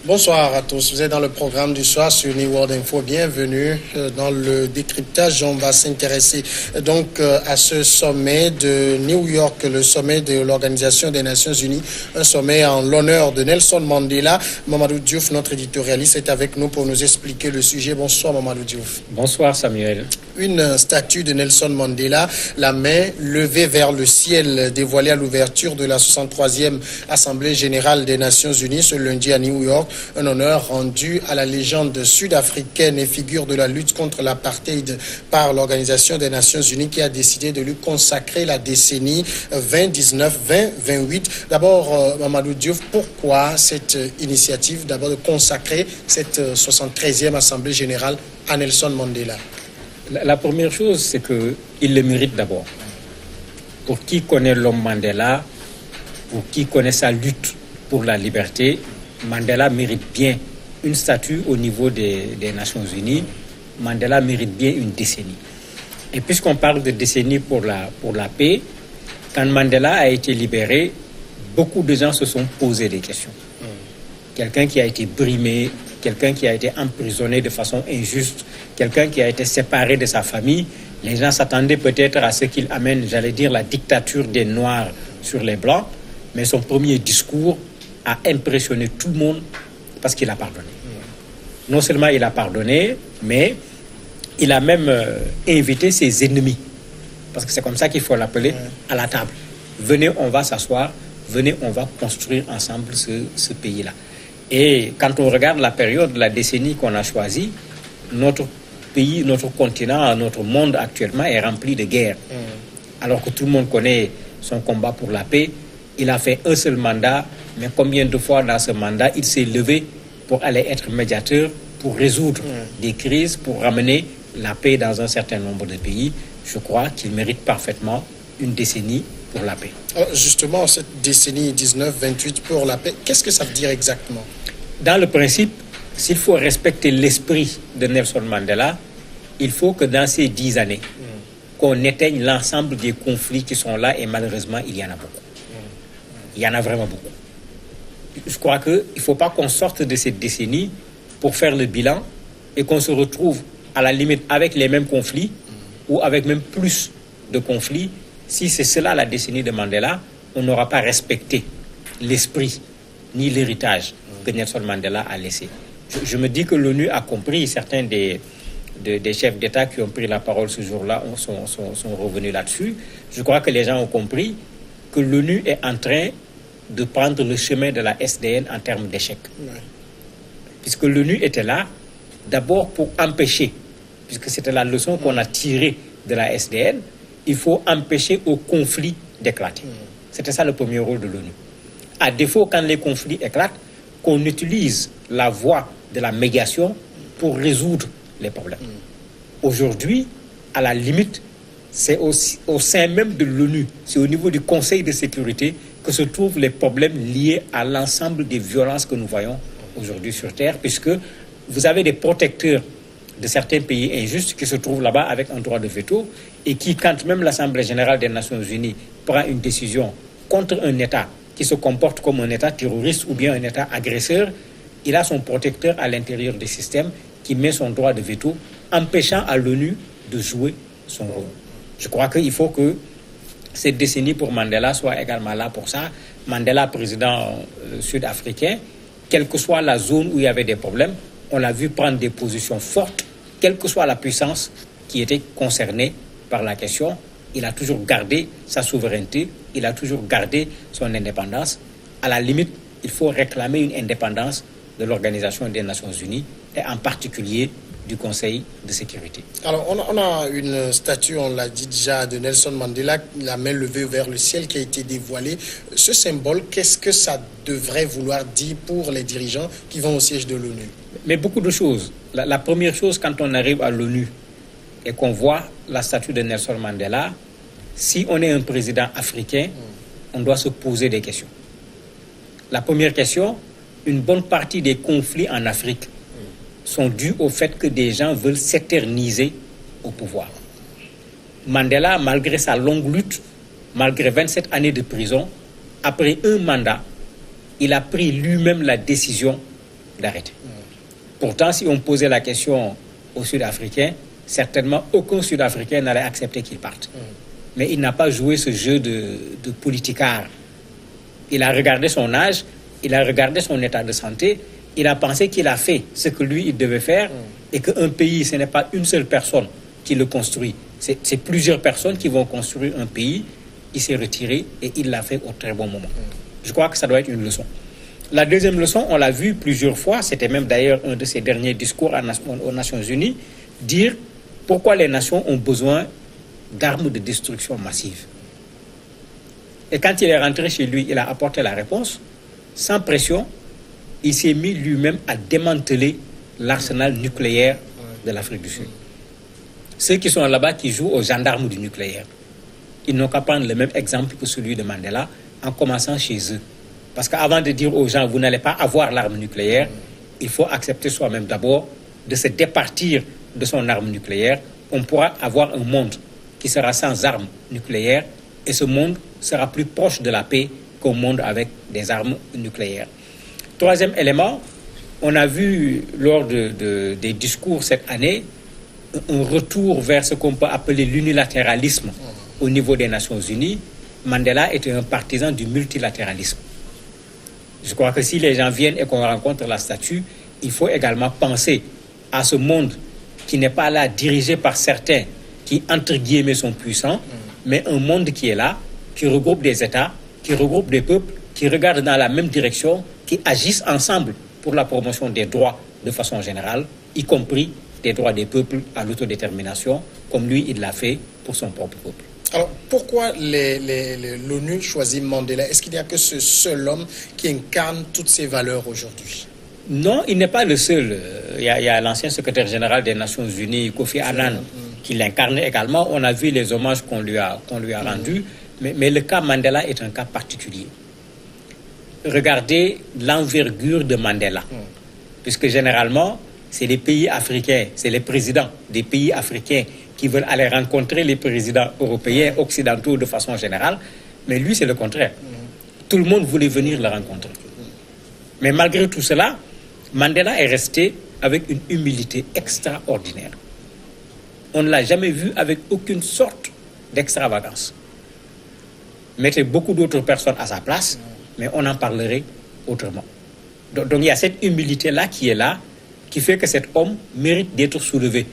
Bonsoir à tous. Vous êtes dans le programme du soir sur New World Info. Bienvenue dans le décryptage. On va s'intéresser donc à ce sommet de New York, le sommet de l'Organisation des Nations Unies, un sommet en l'honneur de Nelson Mandela. Mamadou Diouf, notre éditorialiste, est avec nous pour nous expliquer le sujet. Bonsoir Mamadou Diouf. Bonsoir Samuel. Une statue de Nelson Mandela, la main levée vers le ciel, dévoilée à l'ouverture de la 63e Assemblée générale des Nations Unies ce lundi à New York. Un honneur rendu à la légende sud-africaine et figure de la lutte contre l'apartheid par l'Organisation des Nations Unies qui a décidé de lui consacrer la décennie 2019-2028. D'abord, Mamadou Diouf, pourquoi cette initiative d'abord de consacrer cette 73e Assemblée générale à Nelson Mandela? La première chose, c'est qu'il le mérite d'abord. Pour qui connaît l'homme Mandela, pour qui connaît sa lutte pour la liberté, Mandela mérite bien une statue au niveau des Nations Unies. Mandela mérite bien une décennie. Et puisqu'on parle de décennie pour la paix, quand Mandela a été libéré, beaucoup de gens se sont posé des questions. Quelqu'un qui a été brimé, quelqu'un qui a été emprisonné de façon injuste, quelqu'un qui a été séparé de sa famille, les gens s'attendaient peut-être à ce qu'il amène, j'allais dire, la dictature des Noirs sur les Blancs, mais son premier discours a impressionné tout le monde parce qu'il a pardonné. Non seulement il a pardonné, mais il a même invité ses ennemis, parce que c'est comme ça qu'il faut l'appeler, à la table. Venez, on va s'asseoir, venez, on va construire ensemble ce pays-là. Et quand on regarde la période, la décennie qu'on a choisie, notre pays, notre continent, notre monde actuellement est rempli de guerres. Alors que tout le monde connaît son combat pour la paix, il a fait un seul mandat, mais combien de fois dans ce mandat, il s'est levé pour aller être médiateur, pour résoudre des crises, pour ramener la paix dans un certain nombre de pays. Je crois qu'il mérite parfaitement une décennie pour la paix. Alors justement, cette décennie 19-28 pour la paix, qu'est-ce que ça veut dire exactement? Dans le principe, s'il faut respecter l'esprit de Nelson Mandela, il faut que dans ces 10 années, qu'on éteigne l'ensemble des conflits qui sont là, et malheureusement, il y en a beaucoup. Il y en a vraiment beaucoup. Je crois qu'il ne faut pas qu'on sorte de cette décennie pour faire le bilan et qu'on se retrouve à la limite avec les mêmes conflits ou avec même plus de conflits. Si c'est cela la décennie de Mandela, on n'aura pas respecté l'esprit ni l'héritage que Nelson Mandela a laissé. Je me dis que l'ONU a compris, certains des chefs d'État qui ont pris la parole ce jour-là sont revenus là-dessus. Je crois que les gens ont compris que l'ONU est en train de prendre le chemin de la SDN en termes d'échec. Puisque l'ONU était là, d'abord pour empêcher, puisque c'était la leçon qu'on a tirée de la SDN, il faut empêcher au conflit d'éclater. C'était ça le premier rôle de l'ONU. À défaut, quand les conflits éclatent, qu'on utilise la voie de la médiation pour résoudre les problèmes. Aujourd'hui, à la limite, c'est au sein même de l'ONU, c'est au niveau du Conseil de sécurité que se trouvent les problèmes liés à l'ensemble des violences que nous voyons aujourd'hui sur Terre, puisque vous avez des protecteurs de certains pays injustes qui se trouvent là-bas avec un droit de veto et qui, quand même l'Assemblée générale des Nations Unies prend une décision contre un État qui se comporte comme un État terroriste ou bien un État agresseur, il a son protecteur à l'intérieur du système qui met son droit de veto, empêchant à l'ONU de jouer son rôle. Je crois qu'il faut que cette décennie pour Mandela soit également là pour ça. Mandela, président sud-africain, quelle que soit la zone où il y avait des problèmes, on l'a vu prendre des positions fortes, quelle que soit la puissance qui était concernée par la question. Il a toujours gardé sa souveraineté, il a toujours gardé son indépendance. À la limite, il faut réclamer une indépendance de l'Organisation des Nations Unies et en particulier du Conseil de sécurité. Alors, on a une statue, on l'a dit déjà, de Nelson Mandela, la main levée vers le ciel qui a été dévoilée. Ce symbole, qu'est-ce que ça devrait vouloir dire pour les dirigeants qui vont au siège de l'ONU? Mais beaucoup de choses. La première chose, quand on arrive à l'ONU et qu'on voit la statue de Nelson Mandela, si on est un président africain, on doit se poser des questions. La première question, une bonne partie des conflits en Afrique sont dus au fait que des gens veulent s'éterniser au pouvoir. Mandela, malgré sa longue lutte, malgré 27 années de prison, après un mandat, il a pris lui-même la décision d'arrêter. Pourtant, si on posait la question aux Sud-Africains, certainement aucun Sud-Africain n'allait accepter qu'il parte. Mais il n'a pas joué ce jeu de politicard. Il a regardé son âge, il a regardé son état de santé, il a pensé qu'il a fait ce que lui, il devait faire, et qu'un pays, ce n'est pas une seule personne qui le construit. C'est plusieurs personnes qui vont construire un pays. Il s'est retiré et il l'a fait au très bon moment. Je crois que ça doit être une leçon. La deuxième leçon, on l'a vu plusieurs fois, c'était même d'ailleurs un de ses derniers discours aux Nations Unies, dire pourquoi les nations ont besoin d'armes de destruction massive. Et quand il est rentré chez lui, il a apporté la réponse. Sans pression, il s'est mis lui-même à démanteler l'arsenal nucléaire de l'Afrique du Sud. Ceux qui sont là-bas, qui jouent aux gendarmes du nucléaire, ils n'ont qu'à prendre le même exemple que celui de Mandela, en commençant chez eux. Parce qu'avant de dire aux gens, vous n'allez pas avoir l'arme nucléaire, il faut accepter soi-même d'abord de se départir de son arme nucléaire. On pourra avoir un monde qui sera sans armes nucléaires, et ce monde sera plus proche de la paix qu'un monde avec des armes nucléaires. Troisième élément, on a vu lors des discours cette année un retour vers ce qu'on peut appeler l'unilatéralisme au niveau des Nations Unies. Mandela était un partisan du multilatéralisme. Je crois que si les gens viennent et qu'on rencontre la statue, il faut également penser à ce monde qui n'est pas là dirigé par certains qui, entre guillemets, sont puissants, mais un monde qui est là, qui regroupe des États, qui regroupe des peuples, qui regardent dans la même direction, qui agissent ensemble pour la promotion des droits de façon générale, y compris des droits des peuples à l'autodétermination, comme lui, il l'a fait pour son propre peuple. Alors, pourquoi l'ONU choisit Mandela? Est-ce qu'il n'y a que ce seul homme qui incarne toutes ces valeurs aujourd'hui? Non, il n'est pas le seul. Il y a l'ancien secrétaire général des Nations Unies, Kofi Annan, qui l'incarne également. On a vu les hommages qu'on lui a rendus. Mais le cas Mandela est un cas particulier. Regardez l'envergure de Mandela. Puisque généralement, c'est les pays africains, c'est les présidents des pays africains qui veulent aller rencontrer les présidents européens, occidentaux de façon générale. Mais lui, c'est le contraire. Tout le monde voulait venir le rencontrer. Mais malgré tout cela, Mandela est resté avec une humilité extraordinaire. On ne l'a jamais vu avec aucune sorte d'extravagance. Mettez beaucoup d'autres personnes à sa place, mais on en parlerait autrement. Donc il y a cette humilité-là, qui fait que cet homme mérite d'être soulevé.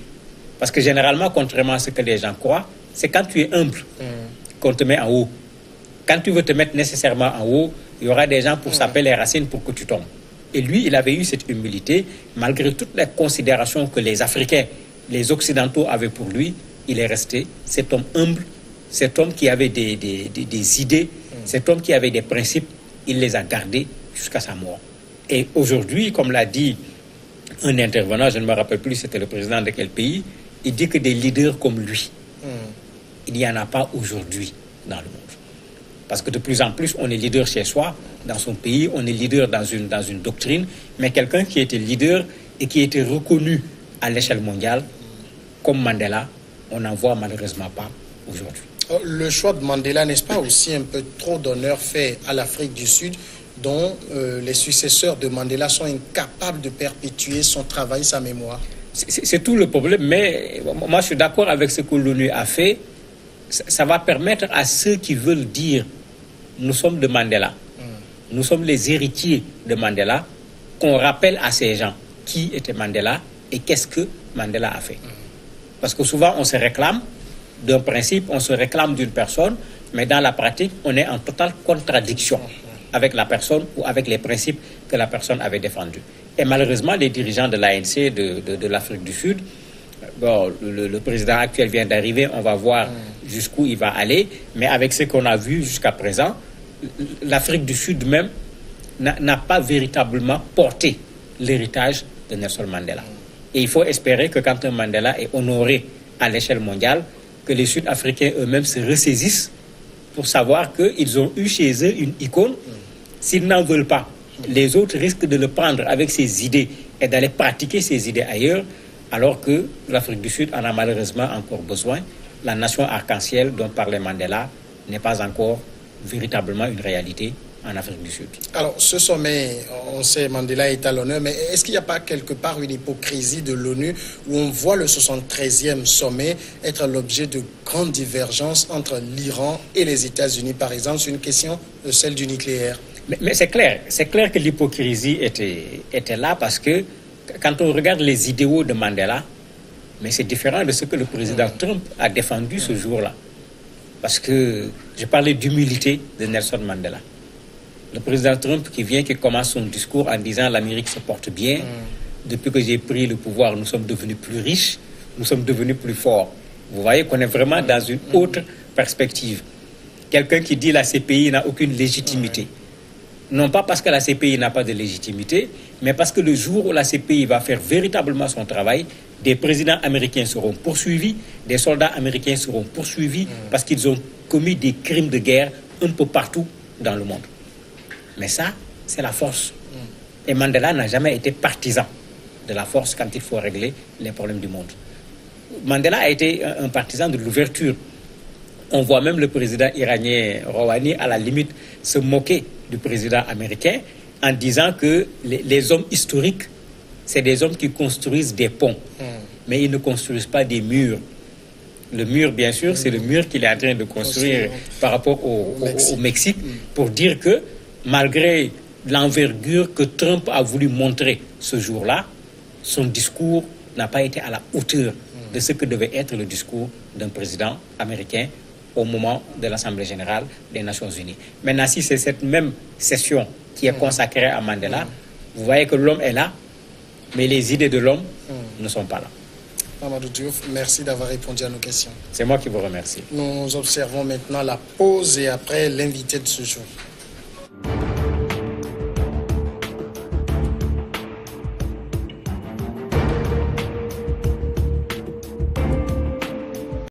Parce que généralement, contrairement à ce que les gens croient, c'est quand tu es humble qu'on te met en haut. Quand tu veux te mettre nécessairement en haut, il y aura des gens pour saper les racines pour que tu tombes. Et lui, il avait eu cette humilité, malgré toutes les considérations que les Africains, les Occidentaux avaient pour lui. Il est resté cet homme humble, cet homme qui avait des idées, cet homme qui avait des principes. Il les a gardés jusqu'à sa mort. Et aujourd'hui, comme l'a dit un intervenant, je ne me rappelle plus c'était le président de quel pays, il dit que des leaders comme lui, il n'y en a pas aujourd'hui dans le monde. Parce que de plus en plus, on est leader chez soi, dans son pays, on est leader dans une doctrine, mais quelqu'un qui était leader et qui était reconnu à l'échelle mondiale, comme Mandela, on n'en voit malheureusement pas aujourd'hui. Le choix de Mandela, n'est-ce pas aussi un peu trop d'honneur fait à l'Afrique du Sud, dont les successeurs de Mandela sont incapables de perpétuer son travail, sa mémoire? C'est tout le problème, mais moi je suis d'accord avec ce que l'ONU a fait. Ça va permettre à ceux qui veulent dire nous sommes de Mandela, nous sommes les héritiers de Mandela, qu'on rappelle à ces gens qui était Mandela et qu'est-ce que Mandela a fait. Parce que souvent on se réclame d'un principe, on se réclame d'une personne, mais dans la pratique on est en totale contradiction avec la personne ou avec les principes que la personne avait défendus. Et malheureusement, les dirigeants de l'ANC de l'Afrique du Sud, bon, le président actuel vient d'arriver, on va voir jusqu'où il va aller, mais avec ce qu'on a vu jusqu'à présent, l'Afrique du Sud même n'a pas véritablement porté l'héritage de Nelson Mandela. Et il faut espérer que quand un Mandela est honoré à l'échelle mondiale, que les Sud-Africains eux-mêmes se ressaisissent pour savoir qu'ils ont eu chez eux une icône. S'ils n'en veulent pas, les autres risquent de le prendre avec ses idées et d'aller pratiquer ses idées ailleurs, alors que l'Afrique du Sud en a malheureusement encore besoin. La nation arc-en-ciel dont parlait Mandela n'est pas encore véritablement une réalité en Afrique du Sud. Alors, ce sommet, on sait, Mandela est à l'honneur, mais est-ce qu'il n'y a pas quelque part une hypocrisie de l'ONU où on voit le 73e sommet être l'objet de grandes divergences entre l'Iran et les États-Unis, par exemple, sur une question de celle du nucléaire? Mais c'est clair que l'hypocrisie était là parce que quand on regarde les idéaux de Mandela, mais c'est différent de ce que le président Trump a défendu ce jour-là. Parce que je parlais d'humilité de Nelson Mandela. Le président Trump qui commence son discours en disant l'Amérique se porte bien. Depuis que j'ai pris le pouvoir, nous sommes devenus plus riches, nous sommes devenus plus forts. Vous voyez qu'on est vraiment dans une autre perspective. Quelqu'un qui dit la CPI n'a aucune légitimité. Non pas parce que la CPI n'a pas de légitimité, mais parce que le jour où la CPI va faire véritablement son travail, des présidents américains seront poursuivis, des soldats américains seront poursuivis parce qu'ils ont commis des crimes de guerre un peu partout dans le monde. Mais ça, c'est la force. Et Mandela n'a jamais été partisan de la force quand il faut régler les problèmes du monde. Mandela a été un partisan de l'ouverture. On voit même le président iranien Rouhani, à la limite, se moquer du président américain en disant que les hommes historiques, c'est des hommes qui construisent des ponts, mais ils ne construisent pas des murs. Le mur, bien sûr, c'est le mur qu'il est en train de construire par rapport au Mexique pour dire que malgré l'envergure que Trump a voulu montrer ce jour-là, son discours n'a pas été à la hauteur de ce que devait être le discours d'un président américain au moment de l'Assemblée générale des Nations unies. Maintenant, si c'est cette même session qui est consacrée à Mandela, vous voyez que l'homme est là, mais les idées de l'homme ne sont pas là. Mamadou Diouf, merci d'avoir répondu à nos questions. C'est moi qui vous remercie. Nous observons maintenant la pause et après l'invité de ce jour.